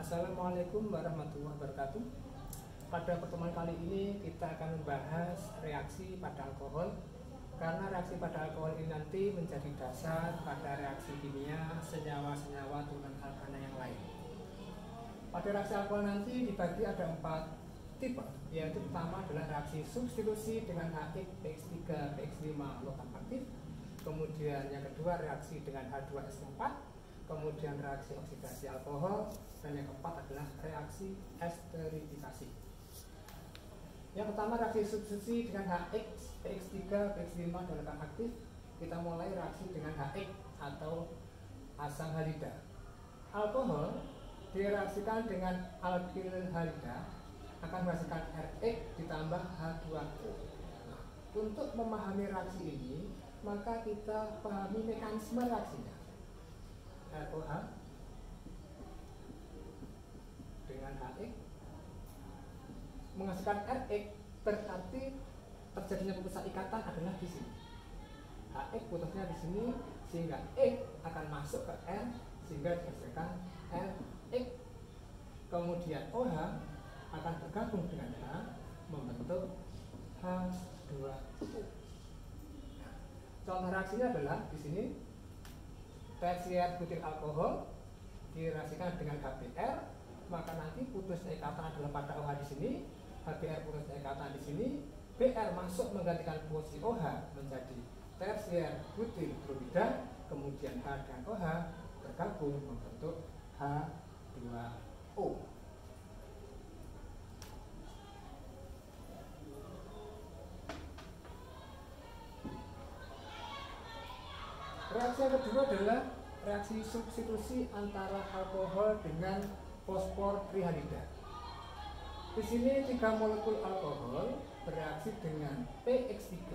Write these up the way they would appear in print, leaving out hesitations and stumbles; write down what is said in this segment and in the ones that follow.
Assalamualaikum warahmatullahi wabarakatuh. Pada pertemuan kali ini kita akan membahas reaksi pada alkohol, karena reaksi pada alkohol ini nanti menjadi dasar pada reaksi kimia senyawa-senyawa turunan alkana yang lain. Pada reaksi alkohol nanti dibagi ada 4 tipe, yaitu pertama adalah reaksi substitusi dengan HX3 PX5 logam aktif, kemudian yang kedua reaksi dengan H2SO4, kemudian reaksi oksidasi alkohol, dan yang keempat adalah reaksi esterifikasi. Yang pertama reaksi substitusi dengan HX, PX3, PX5 logam aktif. Kita mulai reaksi dengan HX atau asam halida. Alkohol direaksikan dengan alkil halida akan menghasilkan RX ditambah H2O. Nah, untuk memahami reaksi ini, maka kita pahami mekanisme reaksinya. ROH dengan HX menghasilkan RX, berarti terjadinya putusan ikatan adalah di sini. HX putusnya di sini, sehingga X akan masuk ke R sehingga dihasilkan RX. Kemudian OH akan bergabung dengan H membentuk H2O. Nah, contoh reaksinya adalah di sini tersier butil alkohol direaksikan dengan HBr, maka nanti putusnya ikatan adalah pada OH di sini, HBr putusnya ikatan di sini, Br masuk menggantikan posisi OH menjadi tersier butil bromida, kemudian H dan OH bergabung membentuk H2O. Reaksi yang kedua adalah reaksi substitusi antara alkohol dengan fosfor trihalida. Di sini 3 molekul alkohol bereaksi dengan PX3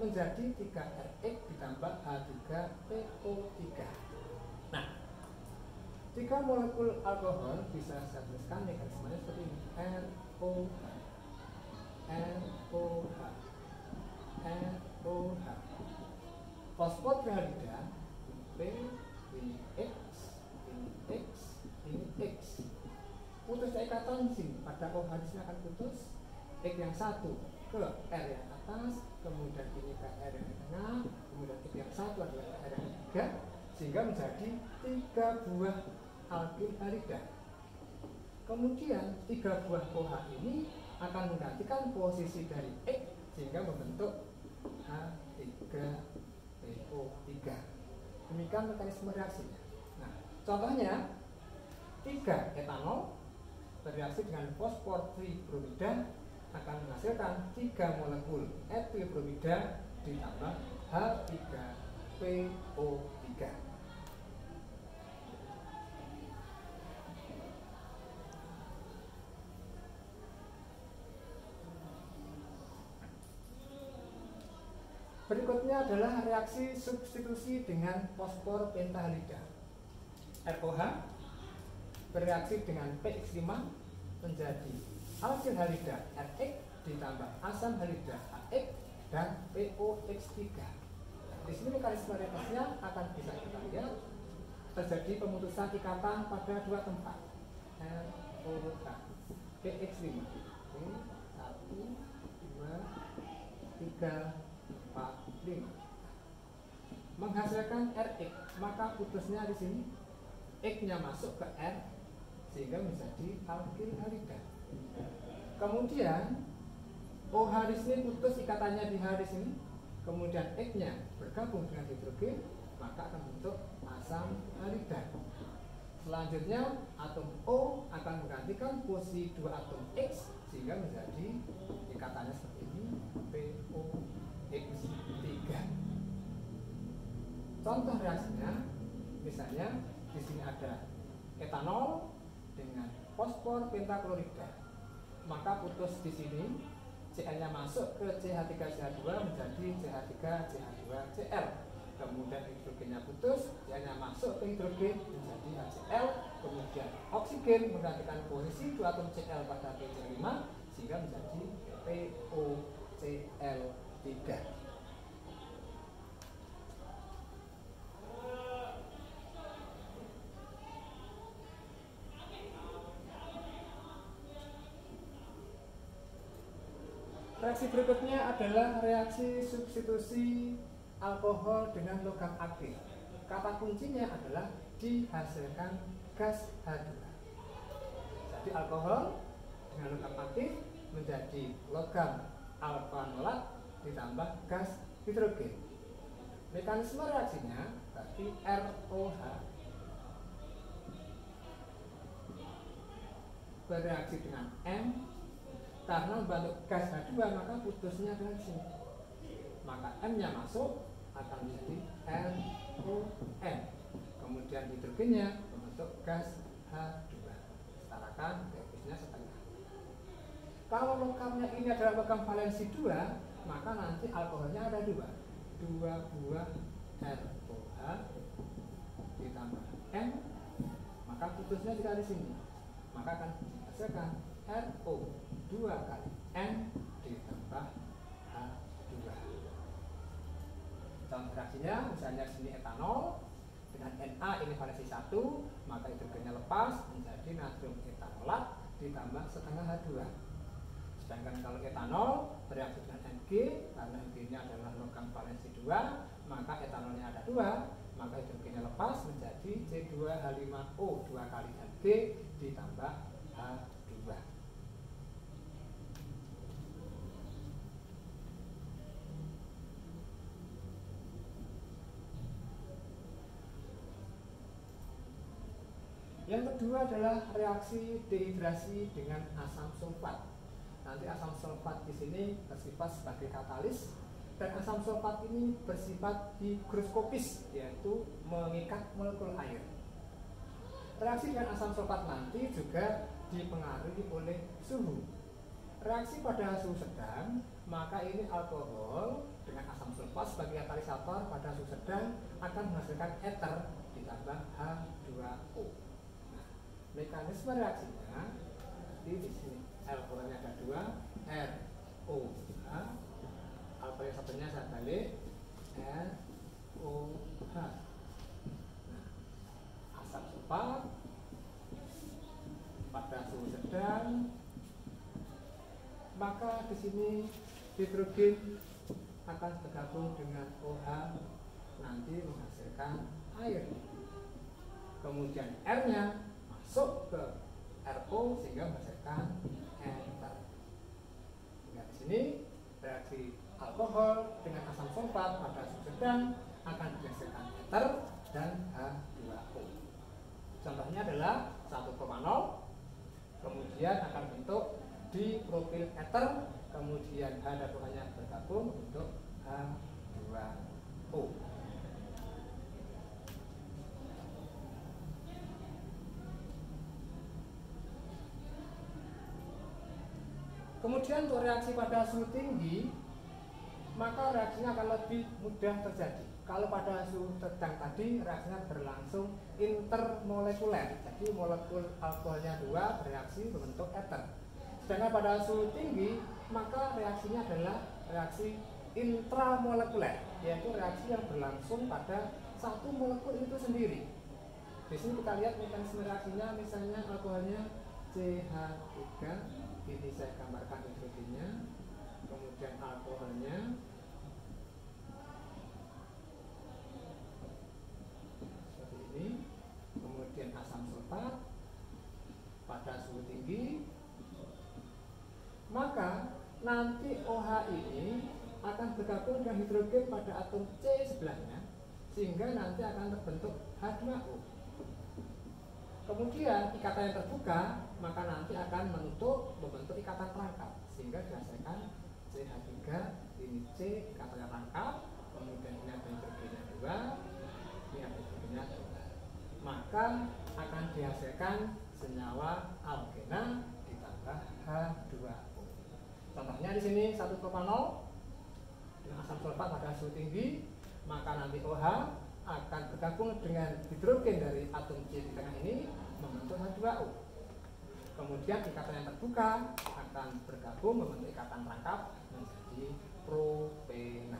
menjadi 3RX ditambah H3PO3. Nah, 3 molekul alkohol bisa saya tuliskan mekanismenya seperti ini: ROH, ROH, ROH. Fosfor trihalida P ini X, ini X, ini X. Putus ikatan di sini pada OH di sini akan putus. X yang satu ke R yang atas, kemudian ini ke R yang tengah, kemudian X yang satu adalah ke R yang ketiga, sehingga menjadi 3 buah alkil halida. Kemudian 3 buah OH ini akan menggantikan posisi dari X sehingga membentuk H3PO3. Demikian mekanisme reaksinya. Nah, contohnya 3 etanol bereaksi dengan fosfor tribromida akan menghasilkan 3 molekul etil bromida ditambah H3PO3. Berikutnya adalah reaksi substitusi dengan fosfor pentahalida. ROH bereaksi dengan PX5 menjadi alkil halida RX ditambah asam halida AX dan POX3. Di sini mekanisme reaksinya akan bisa kita lihat terjadi pemutusan ikatan pada 2 tempat. ROH PX5 1, 2, 3, 4, 5 menghasilkan RX, maka putusnya di sini X-nya masuk ke R sehingga menjadi alkil halida. Kemudian OH di sini putus ikatannya di H di sini, kemudian X-nya bergabung dengan hidrogen, maka akan bentuk asam halida. Selanjutnya atom O akan menggantikan posisi 2 atom X sehingga menjadi ikatannya seperti ini, POX3. Contoh reaksinya, misalnya di sini ada etanol dengan fosfor pentaklorida, maka putus di sini Cl-nya masuk ke CH3CH2 menjadi CH3CH2Cl. Kemudian hidrogennya putus, Cl-nya masuk ke hidrogen menjadi HCl. Kemudian oksigen menggantikan posisi 2 atom Cl pada PCl5 sehingga menjadi POCl3. Reaksi berikutnya adalah reaksi substitusi alkohol dengan logam aktif. Kata kuncinya adalah dihasilkan gas H2. Jadi alkohol dengan logam aktif menjadi logam alfa nolat ditambah gas hidrogen. Mekanisme reaksinya berarti ROH bereaksi dengan M. Karena membentuk gas H2 maka putusnya adalah di sini. Maka M-nya masuk akan menjadi NON. Kemudian hidrogennya membentuk gas H2. Setarakan reaksinya setengah. Kalau logamnya ini adalah logam valensi 2, maka nanti alkoholnya ada 2 buah ROH ditambah M, maka putusnya juga di sini. Maka akan dihasilkan RO 2 kali N ditambah H2. Contoh reaksinya misalnya di sini etanol dengan Na ini valensi 1, maka hidrogennya lepas menjadi natrium etanolat ditambah setengah H2. Sedangkan kalau etanol bereaksi dengan Mg, karena Mg-nya adalah logam valensi 2, maka etanolnya ada 2, maka hidrogennya lepas menjadi C2H5O 2 kali Mg ditambah H2. Yang kedua adalah reaksi dehidrasi dengan asam sulfat. Nanti asam sulfat di sini bersifat sebagai katalis, dan asam sulfat ini bersifat higroskopis, yaitu mengikat molekul air. Reaksi dengan asam sulfat nanti juga dipengaruhi oleh suhu. Reaksi pada suhu sedang, maka ini alkohol dengan asam sulfat sebagai katalisator pada suhu sedang akan menghasilkan eter ditambah H2O. Nah, mekanisme reaksinya di sini alkoholnya ada 2, ROH, alkohol satunya saya balik ROH. Nah, asam sulfat pada suhu sedang, maka di sini hidrogen akan bergabung dengan OH nanti menghasilkan air. Kemudian R-nya masuk ke RO sehingga menghasilkan enter. Nah, di sini reaksi alkohol dengan asam sulfat pada suhu sedang akan menghasilkan enter dan H2O. Contohnya adalah 1,0, kemudian akan bentuk di profil ether, kemudian H dan OH-nya bergabung untuk H2O. Kemudian untuk reaksi pada suhu tinggi, maka reaksinya akan lebih mudah terjadi. Kalau pada suhu sedang tadi reaksinya berlangsung intermolekuler, jadi molekul alkoholnya 2 bereaksi membentuk ether. Sedangkan pada suhu tinggi, maka reaksinya adalah reaksi intramolekuler, yaitu reaksi yang berlangsung pada satu molekul itu sendiri. Di sini kita lihat mekanisme reaksinya, misalnya alkoholnya CH3, ini saya gambarkan hidrogennya, kemudian alkoholnya, seperti ini, kemudian asam sulfat pada suhu tinggi, maka nanti OH ini akan bergabung dengan hidrogen pada atom C sebelahnya, sehingga nanti akan terbentuk H2O. Kemudian ikatan yang terbuka, maka nanti akan membentuk ikatan rangkap, sehingga dihasilkan CH3, ini C, ikatan rangkap, kemudian ini ada hidrogennya 2, ini ada hidrogennya 2. Maka akan dihasilkan senyawa alkena ditambah H2O. Contohnya di sini 1,0 dengan asam sulfat pada suhu tinggi, maka nanti OH akan bergabung dengan hidrogen dari atom C di tengah ini membentuk H2O. Kemudian ikatan yang terbuka akan bergabung membentuk ikatan rangkap menjadi propena.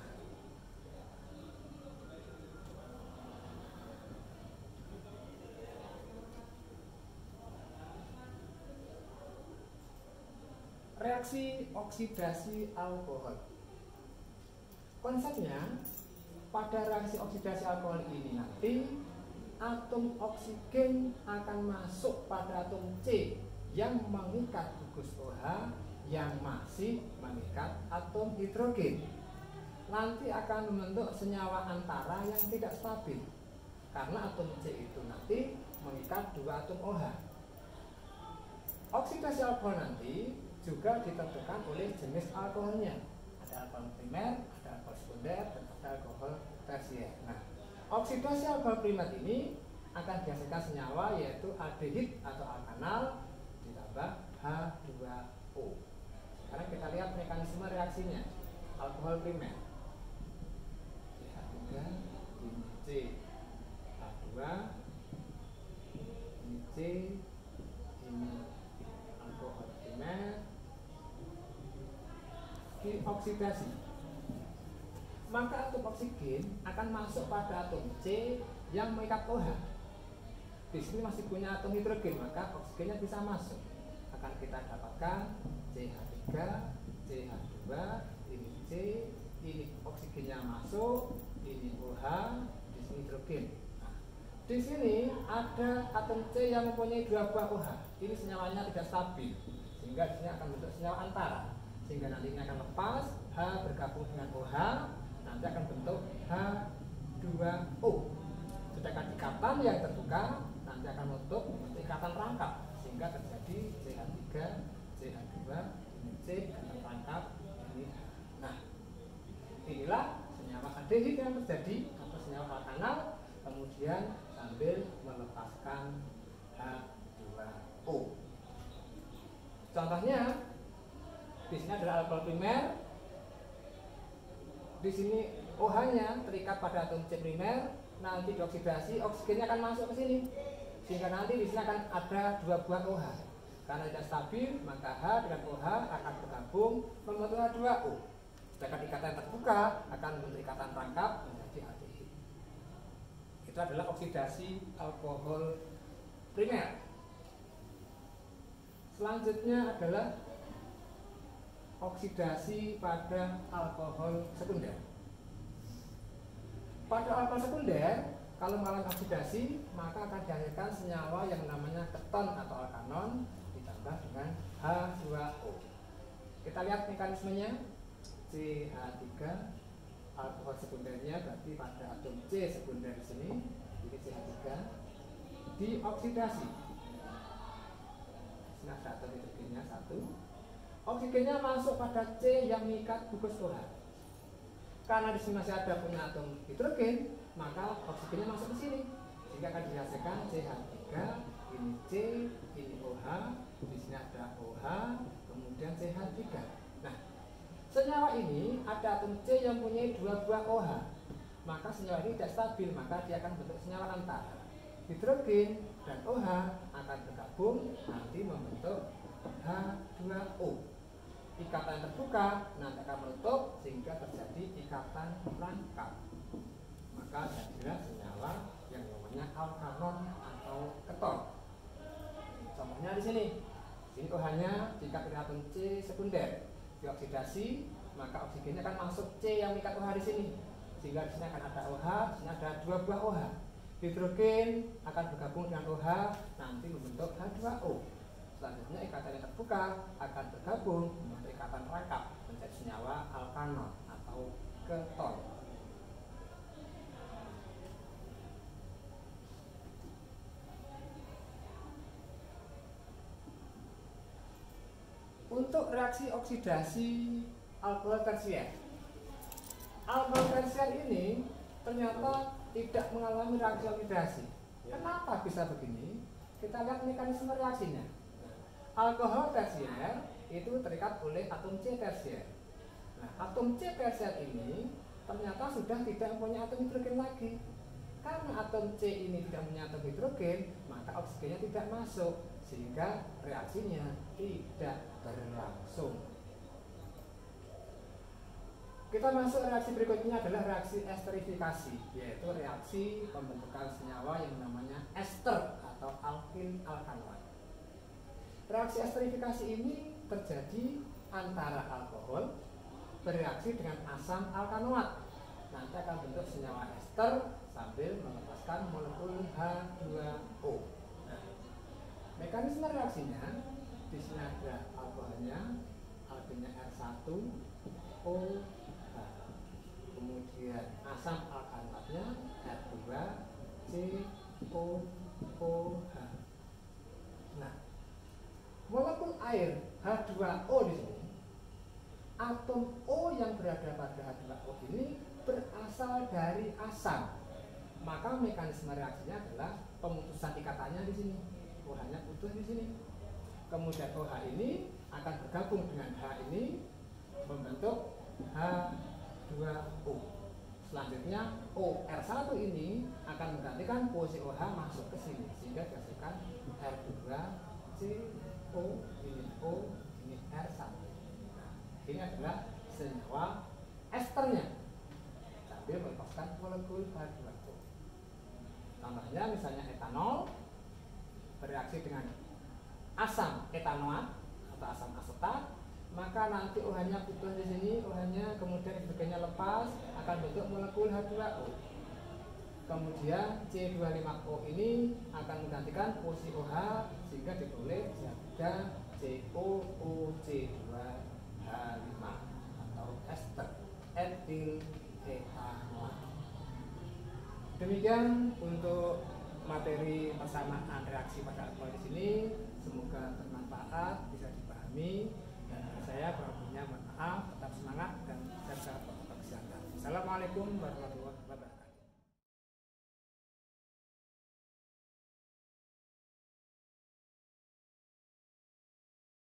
reaksi oksidasi alkohol. Konsepnya, pada reaksi oksidasi alkohol ini nanti atom oksigen akan masuk pada atom C yang mengikat gugus OH yang masih mengikat atom hidrogen. Nanti akan membentuk senyawa antara yang tidak stabil karena atom C itu nanti mengikat dua atom OH. Oksidasi alkohol nanti juga ditentukan oleh jenis alkoholnya. Ada alkohol primer, ada alkohol sekunder, dan ada alkohol tersier. Nah, oksidasi alkohol primer ini akan dihasilkan senyawa yaitu aldehid atau alkanal ditambah H2O. Sekarang kita lihat mekanisme reaksinya. Alkohol primer CH3 ini C, H2 ini C, ini alkohol primer dioksidasi, maka atom oksigen akan masuk pada atom C yang mengikat OH. Di sini masih punya atom hidrogen, maka oksigennya bisa masuk. Akan kita dapatkan CH3, CH2, ini C, ini oksigennya masuk, ini OH, di sini hidrogen. Nah, di sini ada atom C yang mempunyai dua buah OH. Ini senyawanya tidak stabil, sehingga di sini akan bentuk senyawa antara. Sehingga nantinya akan lepas, H bergabung dengan OH, nanti akan bentuk H2O. Sedangkan ikatan yang terbuka nanti akan menutup ikatan rangkap, sehingga terjadi CH3, CH2, ini C, ikatan rangkap, ini H. Nah, inilah senyawa aldehid yang terjadi atau senyawa alkanal, kemudian sambil melepaskan H2O. Contohnya, di sini adalah alkohol primer. Di sini OH-nya terikat pada atom C primer, nanti dioksidasi, oksigennya akan masuk ke sini. Sehingga nanti di sini akan ada dua buah OH. Karena tidak stabil, maka H dengan OH akan bergabung membentuk H2O. Sedangkan ikatan terbuka akan membentuk ikatan rangkap menjadi aldehid. Itu adalah oksidasi alkohol primer. Selanjutnya adalah oksidasi pada alkohol sekunder. Pada alkohol sekunder, kalau mengalami oksidasi, maka akan dihasilkan senyawa yang namanya keton atau alkanon ditambah dengan H2O. Kita lihat mekanismenya. CH3 alkohol sekundernya berarti pada atom C sekunder di sini, ini CH3 dioksidasi. Sini ada atom hidrogennya satu. Oksigennya masuk pada C yang mengikat gugus OH. Karena di sini masih ada punya atom hidrogen, maka oksigennya masuk ke sini, sehingga akan dihasilkan CH3, ini C, ini OH, di sini ada OH, kemudian CH3. Nah, senyawa ini ada atom C yang mempunyai dua buah OH, maka senyawa ini tidak stabil, maka dia akan bentuk senyawa antara. Hidrogen dan OH akan bergabung nanti membentuk H2O. Ikatan terbuka nanti akan menutup sehingga terjadi ikatan rangkap. Maka jadilah senyawa yang namanya alkanon atau keton. Contohnya di sini. Sini OH-nya diikat dengan atom C sekunder. Dioksidasi, maka oksigennya akan masuk C yang mengikat OH di sini. Sehingga di sini akan ada OH, di sini ada dua buah OH. Hidrogen akan bergabung dengan OH nanti membentuk H2O. Selanjutnya ikatan yang terbuka akan bergabung membentuk ikatan rangkap menjadi senyawa alkanon atau keton. Untuk reaksi oksidasi alkohol tersier. Alkohol tersier ini ternyata tidak mengalami reaksi oksidasi. Kenapa bisa begini? Kita lihat mekanisme reaksinya. Alkohol tersier itu terikat oleh atom C tersier. Nah, atom C tersier ini ternyata sudah tidak mempunyai atom hidrogen lagi. Karena atom C ini tidak mempunyai atom hidrogen, maka oksigennya tidak masuk, sehingga reaksinya tidak berlangsung. Kita masuk reaksi berikutnya adalah reaksi esterifikasi, yaitu reaksi pembentukan senyawa yang namanya ester atau alkil alkanoat. Reaksi esterifikasi ini terjadi antara alkohol bereaksi dengan asam alkanoat. Nanti akan bentuk senyawa ester sambil melepaskan molekul H2O. Nah, mekanisme reaksinya di sini ada alkoholnya, algennya R1OH. Kemudian asam alkanoatnya R2COOH. Nah, molekul air H2O di sini, atom O yang berada pada H2O ini berasal dari asam. Maka mekanisme reaksinya adalah pemutusan ikatannya di sini. OH-nya putus di sini. Kemudian OH ini akan bergabung dengan H ini membentuk H2O. Selanjutnya OR1 ini akan menggantikan posisi OH masuk ke sini sehingga dihasilkan R2CO, ini O, ini R1. Nah, ini adalah senyawa esternya sambil melepaskan molekul H2O. Contohnya misalnya etanol bereaksi dengan asam etanoat atau asam asetat, maka nanti OH-nya putus di sini, OH-nya kemudian hidrogennya lepas akan bentuk molekul H2O. Kemudian C25O ini akan menggantikan posisi OH sehingga diperoleh zat COOC2H5 atau ester etil etanoat. Demikian untuk materi persamaan reaksi pada alkohol di sini, semoga bermanfaat, bisa dipahami, dan saya kurang lebihnya mohon maaf, tetap semangat dan jaga protokol kesehatan. Assalamualaikum warahmatullahi wabarakatuh.